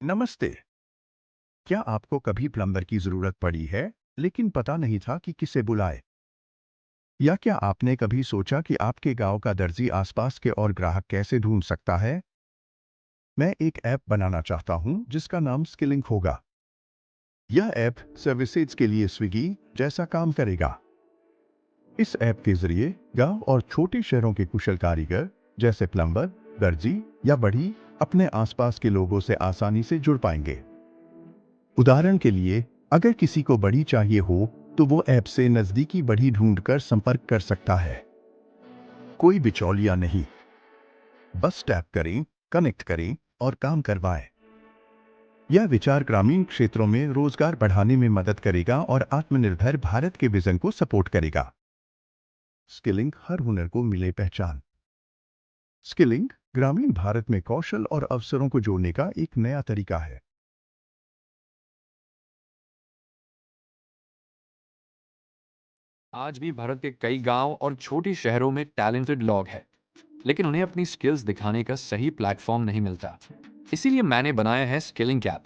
नमस्ते। क्या आपको कभी प्लम्बर की जरूरत पड़ी है लेकिन पता नहीं था कि किसे बुलाए? या क्या आपने कभी सोचा कि आपके गांव का दर्जी आसपास के और ग्राहक कैसे ढूंढ सकता है? मैं एक ऐप बनाना चाहता हूं जिसका नाम स्किलिंग होगा। यह ऐप सर्विसेज के लिए स्विगी जैसा काम करेगा। इस ऐप के जरिए गांव और छोटे शहरों के कुशल कारीगर जैसे प्लम्बर, दर्जी या बढ़ई अपने आसपास के लोगों से आसानी से जुड़ पाएंगे। उदाहरण के लिए, अगर किसी को बड़ी चाहिए हो तो वो ऐप से नजदीकी बढ़ी ढूंढकर संपर्क कर सकता है। कोई बिचौलिया नहीं, बस टैप करें, कनेक्ट करें और काम करवाएं। यह विचार ग्रामीण क्षेत्रों में रोजगार बढ़ाने में मदद करेगा और आत्मनिर्भर भारत के विजन को सपोर्ट करेगा। स्किलिंग हर हुनर को मिले पहचान। स्किलिंग ग्रामीण भारत में कौशल और अवसरों को जोड़ने का एक नया तरीका है। आज भी भारत के कई गांव और छोटे शहरों में टैलेंटेड लोग हैं, लेकिन उन्हें अपनी स्किल्स दिखाने का सही प्लेटफॉर्म नहीं मिलता। इसीलिए मैंने बनाया है स्किलिंग ऐप,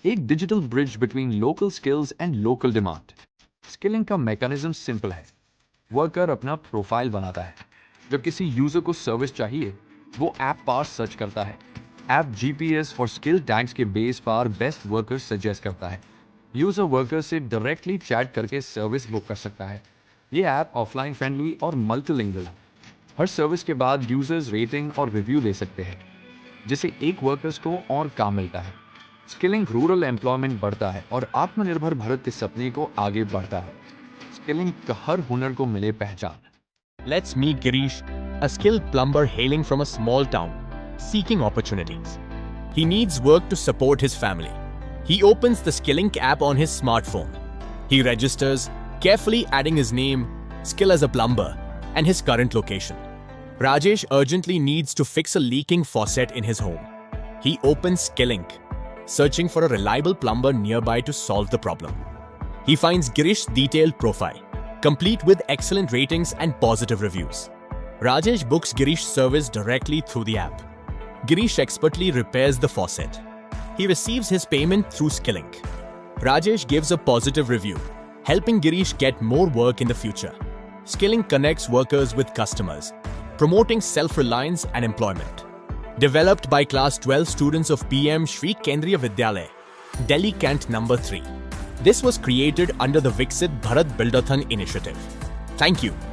एक digital bridge between local skills and local demand. Skilling का मैकेनिज्म सिंपल है। वर्कर अपना प्रोफाइल बनाता है। जब किसी यूजर को सर्विस चाहिए, वो ऐप पर सर्च करता है। ऐप जीपीएस और स्किल टैग्स के बेस पर बेस्ट वर्कर सजेस्ट करता है। यूजर वर्कर से डायरेक्टली चैट करके सर्विस बुक कर सकता है। ये ऐप ऑफलाइन फ्रेंडली और मल्टीलिंगुअल है। हर सर्विस के बाद यूजर्स रेटिंग और रिव्यू दे सकते हैं, जिससे एक वर्कर्स को और काम मिलता है। स्किलिंग रूरल एम्प्लॉयमेंट बढ़ता है और आत्मनिर्भर भारत के सपने को आगे बढ़ता है। स्किलिंग का हर हुनर को मिले पहचान। Let's meet Girish, a skilled plumber hailing from a small town, seeking opportunities. He needs work to support his family. He opens the Skillink app on his smartphone. He registers, carefully adding his name, skill as a plumber, and his current location. Rajesh urgently needs to fix a leaking faucet in his home. He opens Skillink, searching for a reliable plumber nearby to solve the problem. He finds Girish's detailed profile, complete with excellent ratings and positive reviews. Rajesh books Girish's service directly through the app. Girish expertly repairs the faucet. He receives his payment through Skillink. Rajesh gives a positive review, helping Girish get more work in the future. Skillink connects workers with customers, promoting self-reliance and employment. Developed by Class 12 students of PM Shri Kendriya Vidyalaya, Delhi Cant number 3. This was created under the Viksit Bharat Buildathon initiative. Thank you.